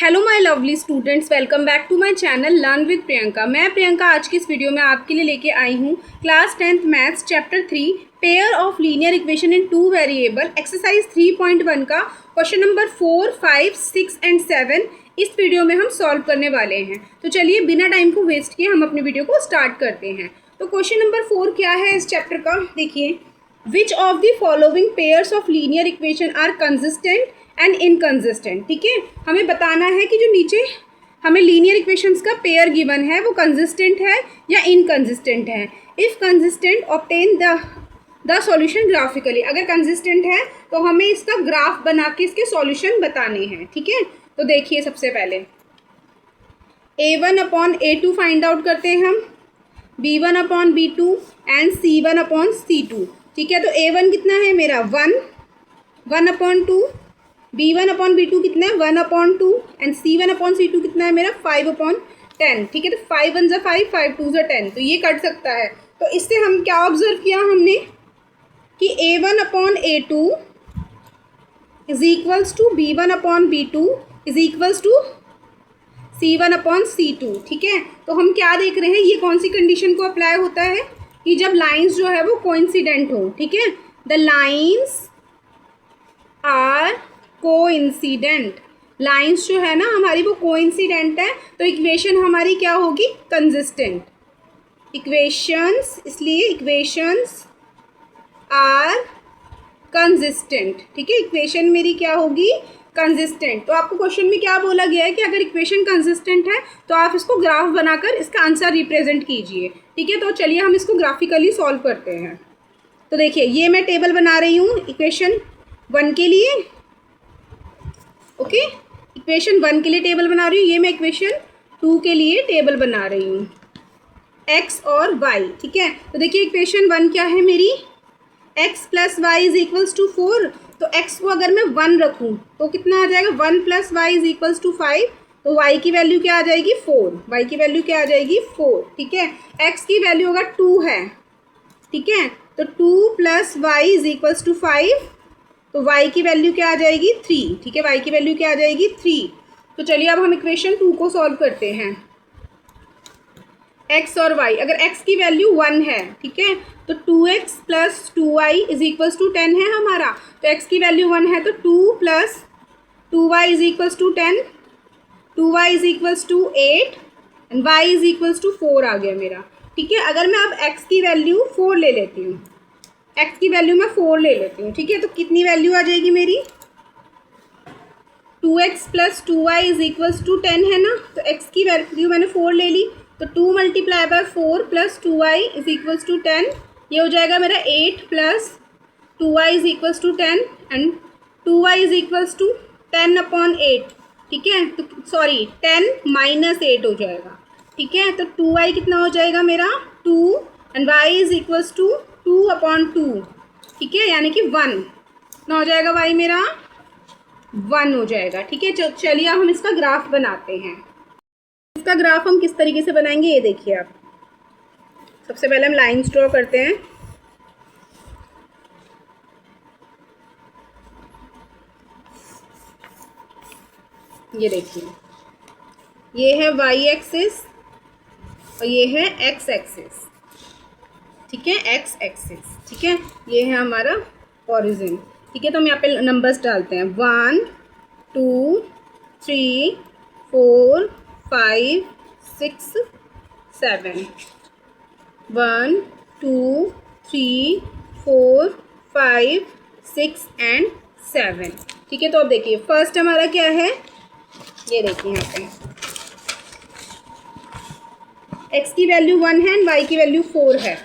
Hello my lovely students, welcome back to my channel learn with Priyanka. मैं प्रियंका आज की इस वीडियो में आपके लिए लेके आई हूँ class 10th maths chapter 3 pair of linear equation in two variable exercise 3.1 का क्वेश्चन नंबर 4, 5, 6 एंड 7 इस वीडियो में हम सॉल्व करने वाले हैं। तो चलिए बिना टाइम को वेस्ट किए हम अपनी वीडियो को स्टार्ट करते हैं। तो क्वेश्चन नंबर 4 क्या है इस चैप्टर का, देखिए। Which of the following pairs of linear equation are consistent and inconsistent. ठीक है, हमें बताना है कि जो नीचे हमें लीनियर इक्वेशंस का पेयर गिवन है वो कंसिस्टेंट है या इनकंसिस्टेंट है। If consistent obtain the solution graphically. अगर कंसिस्टेंट है तो हमें इसका ग्राफ बना के इसके सॉल्यूशन बताने हैं। ठीक है, तो देखिए सबसे पहले a1/a2 फाइंड आउट करते हैं हम, b1/b2 एंड c1/c2। ठीक है, तो a1 कितना है मेरा 1/2, b1/b2 कितना है 1/2 एंड c1/c2 कितना है मेरा 5/10। ठीक है, तो 5 1 5, 5 2 10, तो ये कट सकता है। तो इससे हम क्या ऑब्जर्व किया हमने कि a1/a2 is equals to b1/b2 is equals to c1/c2। ठीक है, तो हम क्या देख रहे हैं, ये कौन सी कंडीशन को अप्लाई होता है कि जब लाइंस जो है वो कोइंसिडेंट हो। ठीक है, the lines are coincident. Lines जो है ना हमारी वो कोइंसिडेंट है, तो इक्वेशन हमारी क्या होगी, कंसिस्टेंट। इक्वेशंस, इसलिए इक्वेशंस आर कंसिस्टेंट। ठीक है, इक्वेशन मेरी क्या होगी, कंसिस्टेंट। तो आपको क्वेश्चन में क्या बोला गया है कि अगर इक्वेशन कंसिस्टेंट है तो आप इसको ग्राफ बनाकर इसका आंसर रिप्रेजेंट कीजिए। ठीक है, तो चलिए हम इसको ग्राफिकली सॉल्व करते हैं। तो देखिए ये मैं टेबल बना रही हूँ इक्वेशन 1 के लिए। ओके, इक्वेशन 1 के लिए टेबल बना रही हूँ, ये मैं इक्वेशन 2 के लिए टेबल बना रही हूँ, x और y। ठीक है, तो देखिए इक्वेशन 1 क्या है मेरी, x + y is equals to 4। तो x को अगर मैं 1 रखूँ तो कितना आ जाएगा, 1 + y इज इक्वल्स टू 5। तो y की वैल्यू क्या आ जाएगी 4, y की वैल्यू क्या आ जाएगी 4। ठीक है, x की वैल्यू अगर 2 है, ठीक है, तो 2 + y इज इक्वल्स टू 5। तो y की वैल्यू क्या आ जाएगी 3। ठीक है, y की वैल्यू क्या आ जाएगी 3। तो चलिए अब हम इक्वेशन 2 को सॉल्व करते हैं। x और y, अगर x की वैल्यू 1 है, ठीक है, तो 2x + 2y is equals to 10 है हमारा। तो x की वैल्यू 1 है तो 2 + 2y is equals to 10, 2y is equals to 8 and y is equals to 4 आ गया मेरा। ठीक है, अगर मैं अब x की वैल्यू 4 ले लेती हूँ, x की वैल्यू मैं 4 ले लेती हूँ। ठीक है, तो कितनी वैल्यू आ जाएगी मेरी, 2x + 2y is equals to 10 है ना। तो x की वैल्यू मैंने 4 ले ली, तो 2 × 4 + 2y इज इक्वल्स टू 10। ये हो जाएगा मेरा 8 + 2y is equals to 10 and 2y is equals to 10/8। ठीक है, तो सॉरी 10 - 8 हो जाएगा। ठीक है, तो 2y कितना हो जाएगा मेरा 2 and y is equals to 2/2। ठीक है, यानी कि 1 कितना हो जाएगा, y मेरा 1 हो जाएगा। ठीक है, चलिए अब हम इसका ग्राफ बनाते हैं। इसका ग्राफ हम किस तरीके से बनाएंगे ये देखिए आप। सबसे पहले हम लाइन्स ड्रॉ करते हैं। ये देखिए, ये है y एक्सिस और ये है x एक्सिस। ठीक है, x एक्सिस। ठीक है, ये है हमारा ओरिजिन। ठीक है, तो हम यहाँ पे नंबर्स डालते हैं 1 2 3 4 5 6 7 1 2 3 4 5 6 एंड 7। ठीक है, तो अब देखिए फर्स्ट हमारा क्या है, ये देखिए यहाँ पे x की वैल्यू 1 है एंड y की वैल्यू 4 है।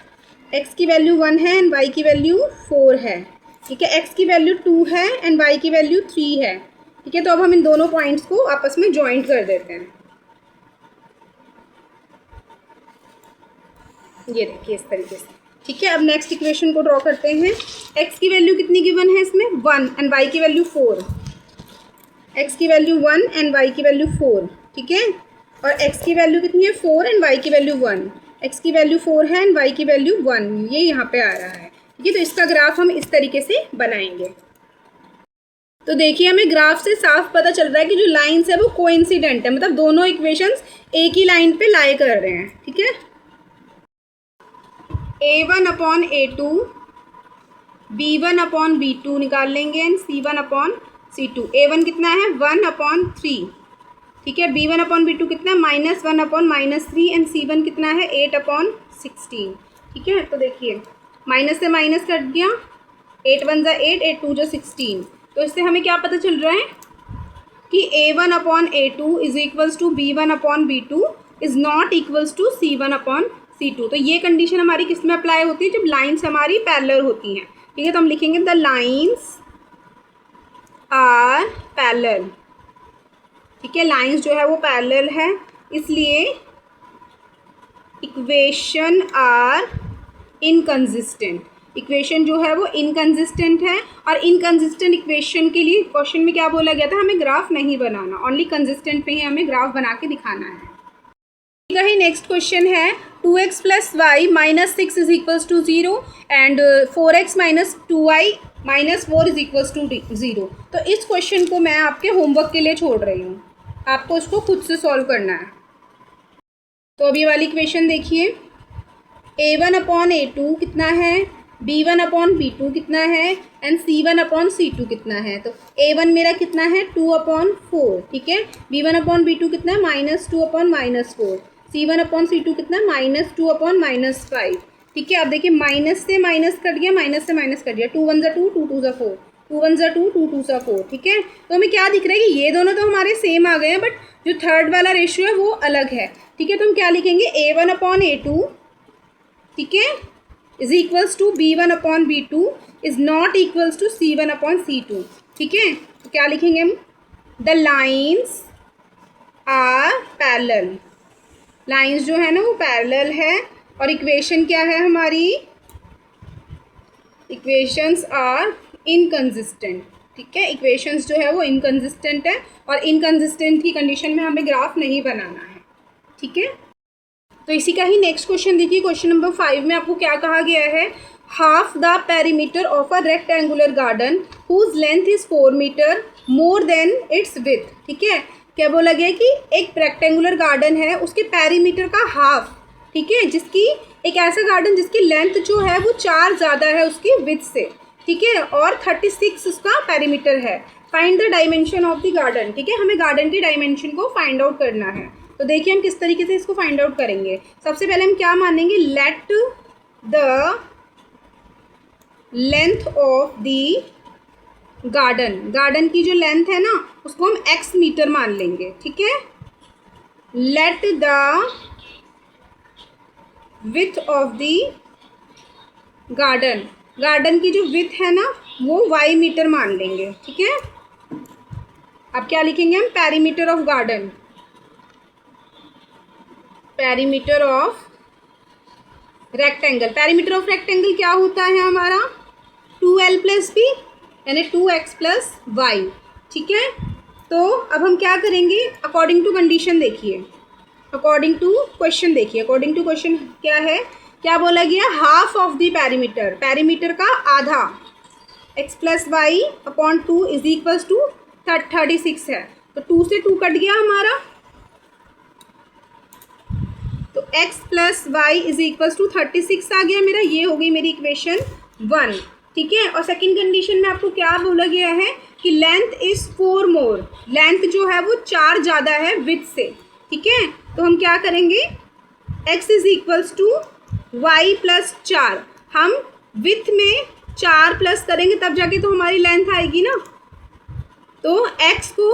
x की वैल्यू 1 है एंड y की वैल्यू 4 है। ठीक है, x की वैल्यू 2 है एंड y की वैल्यू 3 है। ठीक है, तो अब हम इन दोनों पॉइंट्स को आपस में ज्वाइंट कर देते हैं। ये देखिए इस तरीके से। ठीक है, अब नेक्स्ट इक्वेशन को ड्रॉ करते हैं। x की वैल्यू कितनी गिवन है इसमें 1 एंड y की वैल्यू 4। x की वैल्यू 1 एंड y की वैल्यू 4। ठीक है, और x की वैल्यू कितनी है 4 एंड y की वैल्यू 1। x की वैल्यू 4 है एंड y की वैल्यू 1, ये यहाँ पे आ रहा है। ठीक है, तो इसका ग्राफ हम इस तरीके से बनाएंगे। तो देखिए हमें ग्राफ से साफ पता चल रहा है कि जो लाइन्स है वो कोइंसिडेंट है, मतलब दोनों इक्वेशंस एक ही लाइन पे लाई कर रहे हैं। ठीक है, A1/A2 B1/B2 निकाल लेंगे एंड C1/C2। A1 कितना है 1/3, ठीक है। B1/B2 कितना है -1/-3 एंड C1 कितना है 8/16। ठीक है, तो देखिए माइनस से माइनस कट गया, 8 1 जा 8, 8 2 जा 16। तो इससे हमें क्या पता चल रहा है कि A1/A2 is equals to B1/B2 is not equals to C1/C2। तो ये कंडीशन हमारी किस में अप्लाई होती है, जब लाइन्स हमारी पैरेलल होती हैं। ठीक है, तो हम लिखेंगे द लाइन्स आर पैरेलल। ठीक है, लाइन्स जो है वो पैरेलल है, इसलिए इक्वेशन आर इनकंसिस्टेंट। इक्वेशन जो है वो इनकंसिस्टेंट है, और इनकंसिस्टेंट इक्वेशन के लिए क्वेश्चन में क्या बोला गया था, हमें ग्राफ नहीं बनाना, ओनली कंसिस्टेंट पे ही हमें ग्राफ बना के दिखाना है। ठीक है, नेक्स्ट क्वेश्चन है 2x + y - 6 is equals to 0 एंड 4x - 2y - 4 is equals to 0। तो इस क्वेश्चन को मैं आपके होमवर्क के लिए छोड़ रही हूँ, आपको इसको खुद से सॉल्व करना है। तो अभी वाली इक्वेशन देखिए, A1/A2 कितना है, B1/B2 कितना है एंड C1/C2 कितना है। तो A1 मेरा कितना है 2/4, ठीक है। B1/B2 कितना है -2/-4, C1/C2 कितना है -2/-5। ठीक है, अब देखिए माइनस से माइनस कट गया, माइनस से माइनस कट गया, 2 1 जा 2, 2 2 जा 4, 2 1 जा 2, 2 2 जा 4। ठीक है, तो हमें क्या दिख रहा है कि ये दोनों तो हमारे सेम आ गए हैं, बट जो थर्ड वाला रेशियो है वो अलग है। ठीक है, तो हम क्या लिखेंगे A1/A2, ठीक है, is equals to B1/B2 is not equals to C1/C2। ठीक है, तो क्या लिखेंगे हम, the lines are parallel. Lines जो है ना वो पैरेलल है, और इक्वेशन क्या है हमारी, इक्वेशंस आर इनकंसिस्टेंट। ठीक है, इक्वेशंस जो है वो इनकंसिस्टेंट है, और इनकंसिस्टेंट की कंडीशन में हमें ग्राफ नहीं बनाना है। ठीक है, तो इसी का ही नेक्स्ट क्वेश्चन देखिए, क्वेश्चन नंबर 5 में आपको क्या कहा गया है, half the perimeter of a rectangular garden whose length is 4 metre more than its width. ठीक है, क्या बोला गया कि एक रेक्टेंगुलर गार्डन है, उसके पेरीमीटर का हाफ, ठीक है, जिसकी एक ऐसा गार्डन जिसकी लेंथ जो है वो 4 ज़्यादा है उसकी विथ से। ठीक है, और 36 उसका पेरीमीटर है। Find the dimension of the garden. ठीक है, हमें गार्डन की डायमेंशन को फाइंड आउट करना है। तो देखिए हम किस तरीके से इसको फाइंड आउट करेंगे। सबसे पहले हम क्या मानेंगे, let the length of the garden, garden की जो लेंथ है ना उसको हम x मीटर मान लेंगे। ठीक है, let the width of the garden, garden की जो विथ है ना वो y मीटर मान लेंगे। ठीक है, अब क्या लिखेंगे हम, perimeter of garden, perimeter of rectangle. Perimeter of rectangle क्या होता है हमारा, 2l + b यानी 2x + y। ठीक है, तो अब हम क्या करेंगे, अकॉर्डिंग टू कंडीशन देखिए, अकॉर्डिंग टू क्वेश्चन देखिए, अकॉर्डिंग टू क्वेश्चन क्या है, क्या बोला गया, half of the perimeter, perimeter का आधा, x + y/2 is equals to 36 है। तो 2 से 2 कट गया हमारा, तो x + y is equals to 36 आ गया मेरा, ये हो गई मेरी इक्वेशन 1। ठीक है, और सेकंड कंडीशन में आपको क्या बोला गया है कि लेंथ इज 4 मोर, लेंथ जो है वो 4 ज़्यादा है विथ से। ठीक है, तो हम क्या करेंगे, x is equals to y + 4, हम विथ में 4 प्लस करेंगे तब जाके तो हमारी लेंथ आएगी ना। तो x को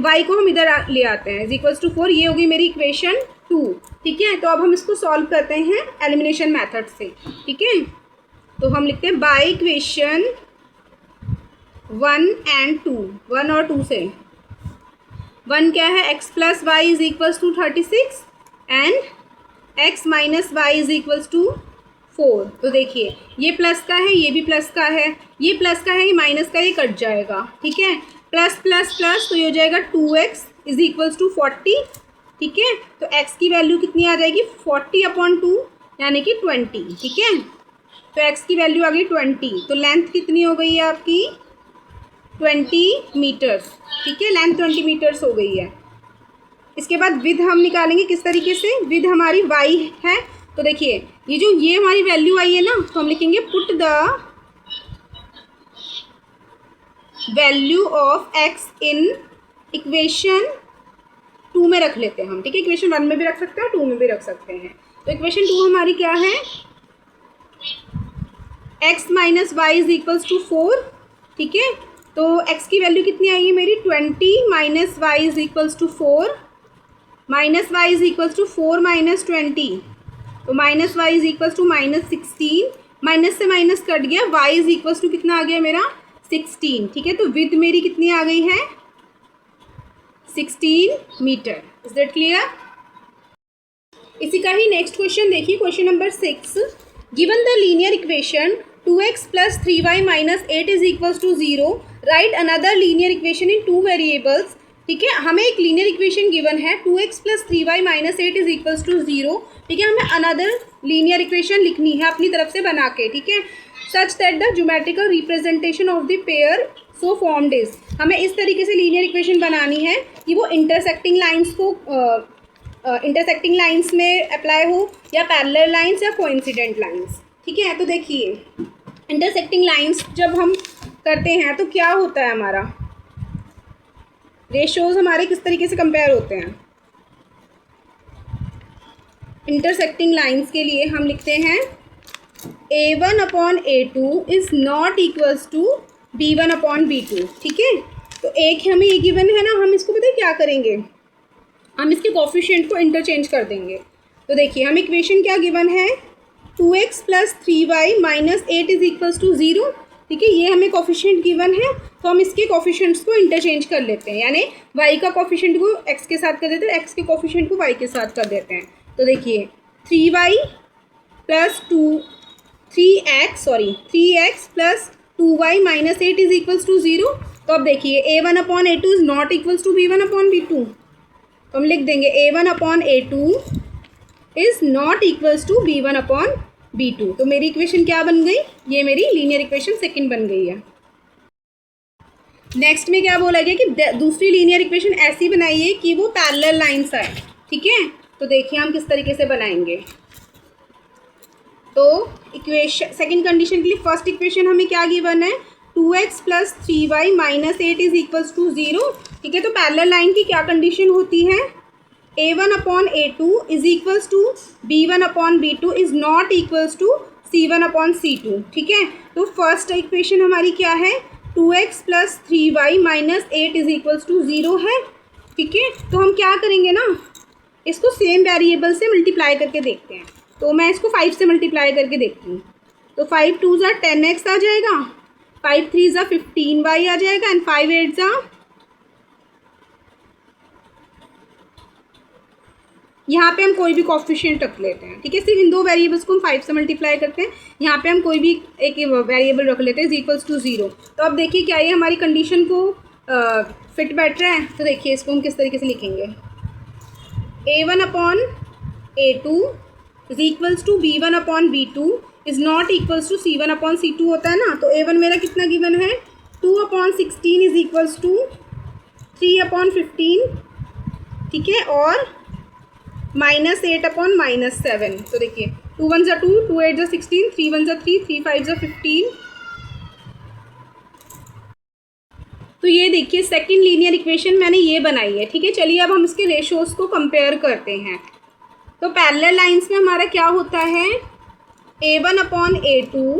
y को हम इधर ले आते हैं, इज इक्वल्स टू 4, ये होगी मेरी इक्वेशन 2। ठीक है, तो अब हम इसको सॉल्व करते हैं एलिमिनेशन मेथड से। ठीक है, तो हम लिखते हैं बाय इक्वेशन 1 एंड 2, 1 और 2 से। 1 क्या है, x + y is equals to 36 and x - y is equals to 4। तो देखिए ये प्लस का है, ये भी प्लस का है, ये प्लस का है, ये माइनस का, ये कट जाएगा। ठीक है, प्लस प्लस प्लस, तो ये हो जाएगा 2x इज इक्वल्स टू 40। ठीक है, तो x की वैल्यू कितनी आ जाएगी, 40/2 यानी कि 20। ठीक है, तो x की वैल्यू आ गई 20, तो लेंथ कितनी हो गई है आपकी 20 मीटर्स, ठीक है, लेंथ 20 मीटर्स हो गई है। इसके बाद विद हम निकालेंगे किस तरीके से, विद हमारी y है, तो देखिए ये हमारी वैल्यू आई है ना, तो हम लिखेंगे put the value of x in equation 2 में रख लेते हैं हम, ठीक है, इक्वेशन 1 में भी रख सकते हैं, 2 में भी रख सकते हैं। तो इक्वेशन 2 हमारी क्या है, x minus y is equals to 4, ठीक है, तो x की वैल्यू कितनी आई है मेरी 20 minus y is equals to 4, minus y is equals to 4 minus 20, तो minus y is equals to minus 16, minus से माइनस कट गया, y इज इक्वल्स टू कितना आ गया मेरा 16, ठीक है, तो विद मेरी कितनी आ गई है 16 मीटर। Is that clear. इसी का ही नेक्स्ट क्वेश्चन देखिए, question number 6, given the linear equation 2x plus 3y minus 8 is equals to 0, write another linear equation in 2 variables, ठीक है, हमें एक लीनियर इक्वेशन गिवन है 2x plus 3y minus 8 is equals to 0, ठीक है, हमें another linear equation लिखनी है अपनी तरफ से बना के, ठीक है, such that the geometrical representation of the pair so formed is, हमें इस तरीके से लीनियर इक्वेशन बनानी है कि वो इंटरसेक्टिंग लाइंस में अप्लाई हो, या पैरेलल लाइंस या कोइंसिडेंट लाइंस, ठीक है। तो देखिए इंटरसेक्टिंग लाइंस जब हम करते हैं तो क्या होता है, हमारा रेशोज हमारे किस तरीके से कंपेयर होते हैं। इंटरसेक्टिंग लाइंस के लिए हम लिखते हैं a1 upon a2 is not equals to b1 upon b2, ठीक है, तो एक हमें ये गिवन है ना, हम इसको पता है क्या करेंगे, हम इसके कोफिशिएंट को इंटरचेंज कर देंगे। तो देखिए हम इक्वेशन क्या गिवन है 2x plus 3y minus 8 is equals to 0, ठीक है, ये हमें कोफिशिएंट गिवन है, तो हम इसके कोफिशिएंट्स को इंटरचेंज कर लेते हैं, यानी y का कोफिशिएंट को x के साथ कर देते हैं, x के कोफिशिएंट को y के साथ कर देते हैं। तो देखिए 3y plus 3x plus 2y minus 8 is equals to 0, तो अब देखिए a1 upon a2 is not equals to b1 upon b2, तो हम लिख देंगे a1 upon a2 is not equals to b1 upon b2, तो मेरी इक्वेशन क्या बन गई, ये मेरी लीनियर इक्वेशन सेकंड बन गई है। नेक्स्ट में क्या बोला गया कि दूसरी लीनियर इक्वेशन ऐसी बनाइए कि वो पैरेलल लाइंस आए, ठीक है, तो देखिए हम किस तरीके से बनाएंगे। तो इक्वेशन सेकंड कंडीशन के लिए फर्स्ट इक्वेशन हमें क्या गिवन है 2x plus 3y minus 8 is equals to 0, ठीक है, तो पैरेलल लाइन की क्या कंडीशन होती है a1 upon a2 is equals to b1 upon b2 is not equals to c1 upon c2, ठीक है, तो फर्स्ट इक्वेशन हमारी क्या है 2x plus 3y minus 8 is equals to 0 है, ठीक है, तो हम क्या करेंगे ना, इसको सेम वेरिएबल से मल्टीप्लाई करके देखते हैं, तो मैं इसको 5 से मल्टीप्लाई करके देखती हूँ, तो 5 2 ज़ा 10x आ जाएगा, 5 3 ज़ा 15y आ जाएगा, एंड 5 8 ज़ा, यहाँ पे हम कोई भी कोफिशिएंट रख लेते हैं, ठीक है, सिर्फ इन दो वेरिएबल्स को हम 5 से मल्टीप्लाई करते हैं, यहाँ पे हम कोई भी एक वेरिएबल रख लेते हैं इज इक्वल्स टू 0, तो अब देखिए क्या ये हमारी कंडीशन को फिट बैठ रहा है। तो देखिए इसको हम किस तरीके से लिखेंगे a1 upon a2 is equals to b1 upon b2 is not equals to c1 upon c2 होता है ना, तो a1 मेरा कितना गिवन है 2 upon 16 is equals to 3 upon 15, ठीक है, और माइनस 8 अपॉन माइनस 7, तो देखिए 2 1 ज़ा 2, 2 8 ज़ा 16, 3 1 ज़ा 3, 3 5 ज़ा 15, तो ये देखिए सेकंड लीनियर इक्वेशन मैंने ये बनाई है, ठीक है। चलिए अब हम इसके रेशोज़ को कंपेयर करते हैं। तो पैरेलल लाइंस में हमारा क्या होता है a1 upon a2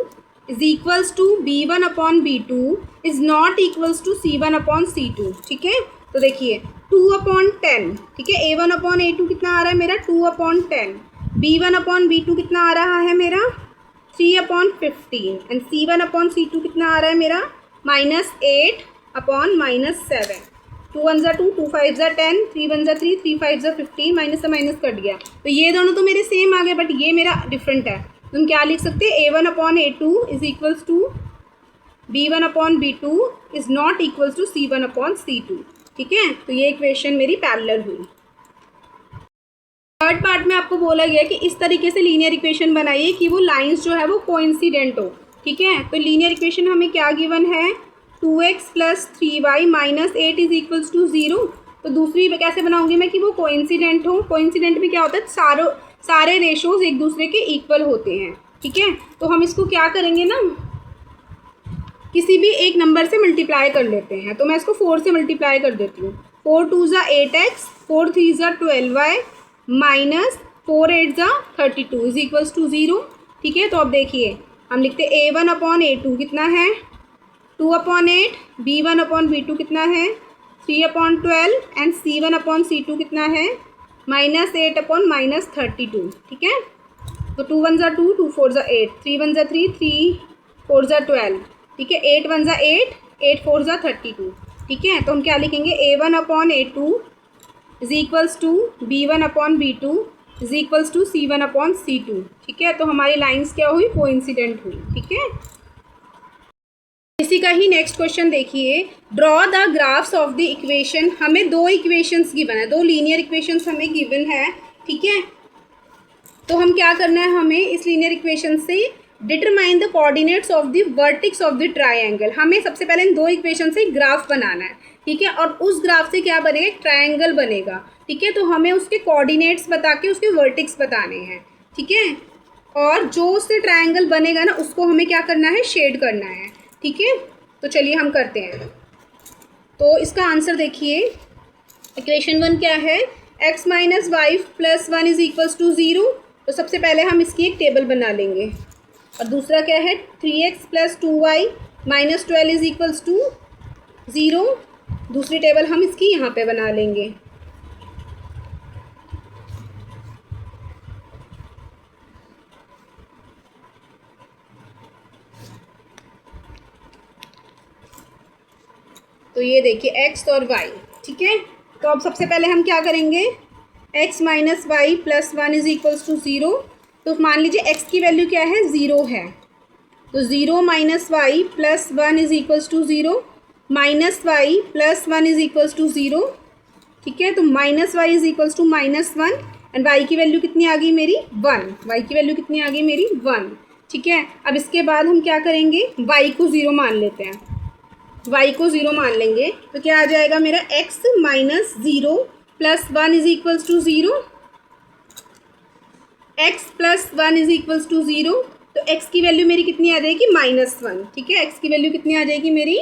is equals to b1 upon b2 is not equals to c1 upon c2, ठीक है, तो देखिए 2 अपॉन 10, ठीक है, a1 अपॉन a2 कितना आ रहा है मेरा 2 अपॉन 10, b1 अपॉन b2 कितना आ रहा है मेरा 3 upon 15, and c1 upon c2 कितना आ रहा है मेरा माइनस 8 अपॉन माइनस 7, 2 1 ज़ा 2, 2 5 ज़ा 10, 3 1 ज़ा 3, 3 5 ज़ा 15, माइनस से माइनस कट गया, तो ये दोनों तो मेरे सेम आ गए, बट ये मेरा डिफरेंट है, तो हम क्या लिख सकते हैं a1 upon a2 is equals to b1 upon b2 is not equals to c1 upon c2, ठीक है, तो ये इक्वेशन मेरी पैरेलल हुई। थर्ड पार्ट में आपको बोला गया कि इस तरीके से लीनियर इक्वेशन बनाइए कि वो लाइंस जो है वो कोइंसिडेंट हो, ठीक है, तो लीनियर इक्वेशन हमें क्या गिवन है 2x plus 3y minus 8 is equals to 0। तो दूसरी कैसे बनाऊंगी मैं कि वो कोइंसिडेंट हो। कोइंसिडेंट में क्या होता है, सारे रेशोज एक दूसरे के इक्वल होते हैं। ठीक है, तो हम इसको क्या करेंगे ना, किसी भी एक नंबर से मल्टीप्लाई कर लेते हैं। तो मैं इसको 4 से मल्टीप्लाई कर देती हूँ। 4 2 ज़ा 8x, 4 3 ज़ा 12y माइनस 4 8 ज़ा 32 इज इक्वल्स टू 0। ठीक है, तो अब देखिए हम लिखते a1 अपॉन a2 कितना है 2/8, b1 अपॉन b2 कितना है 3/12 एंड c1 अपॉन c2 कितना है -8 अपॉन -32। ठीक है, तो 2 1 ज़ा 2, 2 4 ज़ा 8, 3 1 ज़ा 3, 3 4 ज़ा 12। ठीक है, 8 1 ज़ा 8, 8 4 ज़ा 32। ठीक है, तो हम क्या लिखेंगे a1 upon a2 is equals to b1 upon b2 is equals to c1 upon c2। ठीक है, तो हमारी लाइंस क्या हुई, कोइंसिडेंट हुई। ठीक है, इसी का ही नेक्स्ट क्वेश्चन देखिए, draw the graphs of the equation. हमें दो इक्वेशंस गिवन है, दो लीनियर इक्वेशंस हमें गिवन है। ठीक है, तो हम क्या करना है, हमें इस लीनियर इक्वेशन से determine the coordinates of the vertex of the triangle. हमें सबसे पहले इन दो इक्वेशन से ग्राफ बनाना है। ठीक है, और उस ग्राफ से क्या बनेगा, एक ट्रायंगल बनेगा। ठीक है, तो हमें उसके कोऑर्डिनेट्स बता के उसके वर्टेक्स बताने हैं। ठीक है, और जो उससे ट्रायंगल बनेगा ना उसको हमें क्या करना है, शेड करना है। ठीक है, तो चलिए हम करते हैं। तो इसका आंसर देखिए, इक्वेशन 1 क्या है, x minus y plus 1 is equals to 0। तो सबसे पहले हम इसकी एक टेबल बना लेंगे। और दूसरा क्या है, 3x plus 2y minus 12 is equals to 0। दूसरी टेबल हम इसकी यहाँ पे बना लेंगे। तो ये देखिए x और y। ठीक है, तो अब सबसे पहले हम क्या करेंगे, x minus y plus 1 is equals to 0। तो मान लीजिए x की वैल्यू क्या है, 0 है। तो 0 minus y plus 1 is equals to 0, minus y plus 1 is equals to 0। ठीक है, तो minus y is equals to -1 and y की वैल्यू कितनी आ गई मेरी 1। y की वैल्यू कितनी आ गई मेरी 1। ठीक है, अब इसके बाद हम क्या करेंगे, y को 0 मान लेते हैं। y को 0 मान लेंगे तो क्या आ जाएगा मेरा, x minus 0 plus 1 is equals to 0, x plus 1 is equals to 0। तो x की वैल्यू मेरी कितनी आ जाएगी, -1। ठीक है, x की वैल्यू कितनी आ जाएगी मेरी,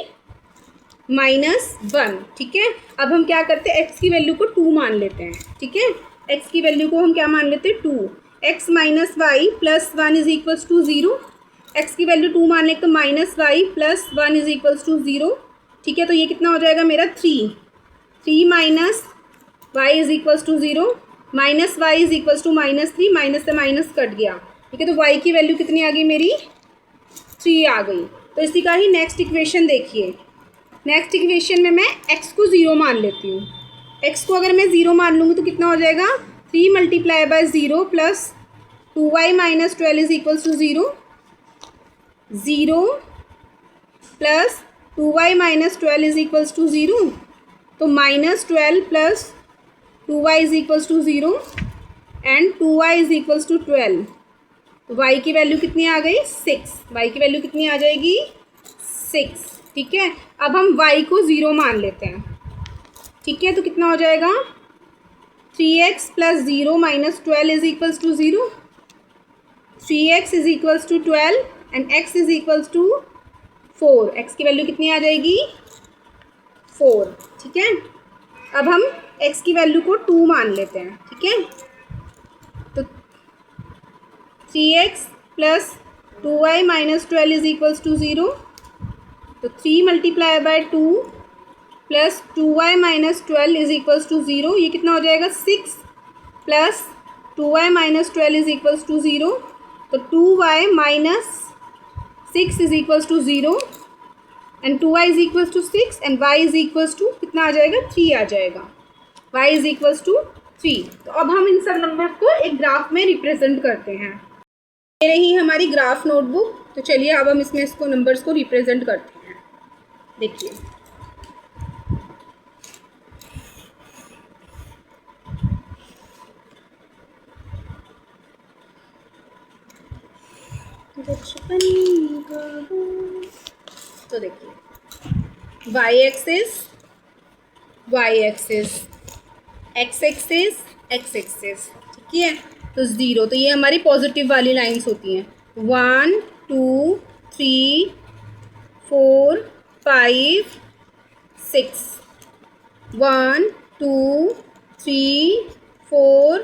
-1। ठीक है, अब हम क्या करते हैं, x की वैल्यू को 2 मान लेते हैं। ठीक है, x की वैल्यू को हम क्या मान लेते हैं, 2। x minus y plus 1 is equals to 0, x की वैल्यू 2 मान लें तो minus y plus 1 is equals to 0। ठीक है, तो ये कितना हो जाएगा मेरा 3 minus y is equals to 0, minus y is equals to -3, minus से माइनस कट गया। ठीक है, तो y की वैल्यू कितनी आ गई मेरी, 3 आ गई। तो इसी का ही नेक्स्ट इक्वेशन देखिए, नेक्स्ट इक्वेशन में मैं x को 0 मान लेती हूँ। x को अगर मैं 0 मान लूँगी तो कितना हो जाएगा, 3 multiply by 0 plus 2y minus 12 is equals to 0, 0 plus 2y minus 12 is equals to 0। तो -12 plus 2y is equals to 0 and 2y is equals to 12। तो y की वैल्यू कितनी आ गई, 6। y की वैल्यू कितनी आ जाएगी, 6। ठीक है, अब हम y को 0 मान लेते हैं। ठीक है, तो कितना हो जाएगा, 3x plus 0 minus 12 is equals to 0, 3x is equals to 12 and x is equals to 4। x की वैल्यू कितनी आ जाएगी, 4। ठीक है, अब हम x की वैल्यू को 2 मान लेते हैं। ठीक है, तो 3x plus 2y minus 12 is equals to 0। तो 3 multiply by 2 plus 2y minus 12 is equals to 0। ये कितना हो जाएगा, 6 plus 2y minus 12 is equals to 0। तो 2y minus 6 is equals to 0 and 2y is equals to 6 and y is equals to कितना आ जाएगा, 3 आ जाएगा। y is equals to 3। तो अब हम इन सब नंबर्स को एक ग्राफ में रिप्रेजेंट करते हैं। ये रही हमारी ग्राफ नोटबुक। तो चलिए अब हम इसमें इसको नंबर्स को रिप्रेजेंट करते हैं। देखिए, तो देखिए y axis, y axis, x axis, x axis, ठीक है। तो 0, तो ये हमारी पॉजिटिव वाली लाइंस होती हैं। 1 2 3 4 5 6, 1 2 3 4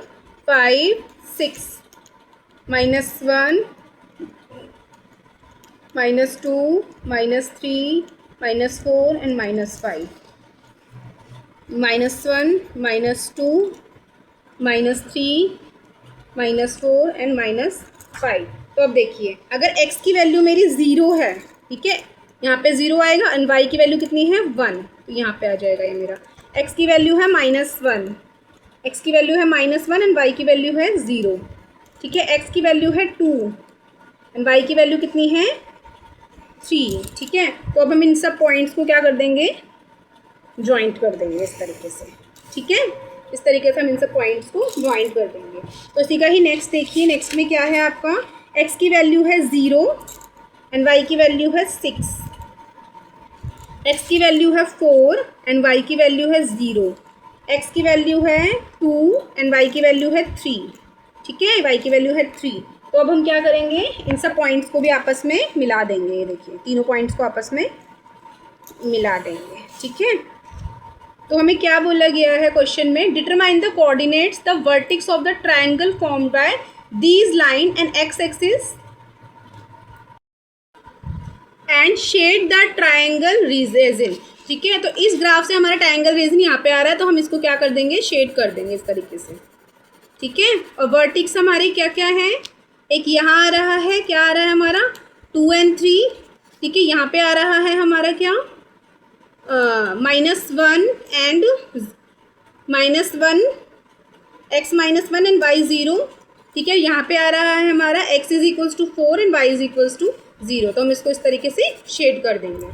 5 6, -1 -2 -3 -4 and -5, -1 -2 -3 -4 and -5। तो अब देखिए, अगर x की वैल्यू मेरी 0 है, ठीक है, यहाँ पे 0 आएगा, एंड y की वैल्यू कितनी है 1, तो यहाँ पे आ जाएगा ये मेरा। x की वैल्यू है -1, x की वैल्यू है -1 एंड y की वैल्यू है 0, ठीक है। x की वैल्यू है 2 एंड y की वैल्यू कितनी है 3, ठीक है। तो अब हम इन सब पॉइंट्स को क्या कर देंगे, ज्वाइंट कर देंगे इस तरीके से, ठीक है। इस तरीके से हम इन सब पॉइंट्स को ज्वाइंट कर देंगे। तो इसी का ही नेक्स्ट देखिए, नेक्स्ट में क्या है आपका, x की वैल्यू है 0 एंड y की वैल्यू है 6, x की वैल्यू है 4 एंड y की वैल्यू है 0, x की वैल्यू है 2 एंड y की वैल्यू है 3, ठीक है, y की वैल्यू है 3। तो अब हम क्या करेंगे, इन सब पॉइंट्स को भी आपस में मिला देंगे। ये देखिए, तीनों पॉइंट्स को आपस में मिला देंगे, ठीक है। तो हमें क्या बोला गया है क्वेश्चन में, determine the coordinates the vertex of the triangle formed by these line and x axis and shade the triangle region, ठीक है। तो इस ग्राफ से हमारा ट्रायंगल रीजन यहाँ पे आ रहा है, तो हम इसको क्या कर देंगे, शेड कर देंगे इस तरीके से, ठीक है। और वर्टिक्स हमारे क्या क्या है, एक यहाँ आ रहा है, क्या आ रहा है हमारा 2 and 3, ठीक है। यहाँ पे आ रहा है हमारा क्या -1 एंड -1, x -1 एंड y 0, ठीक है। यहाँ पे आ रहा है हमारा x = 4 एंड y = 0, तो हम इसको इस तरीके से शेड कर देंगे।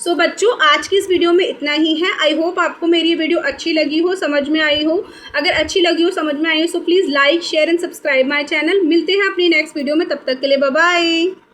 सो बच्चों, आज की इस वीडियो में इतना ही है। आई होप आपको मेरी ये वीडियो अच्छी लगी हो, समझ में आई हो। अगर अच्छी लगी हो, समझ में आई हो, so please like share and subscribe my channel. मिलते हैं अपनी नेक्स्ट वीडियो में, तब तक के लिए बाय बाय।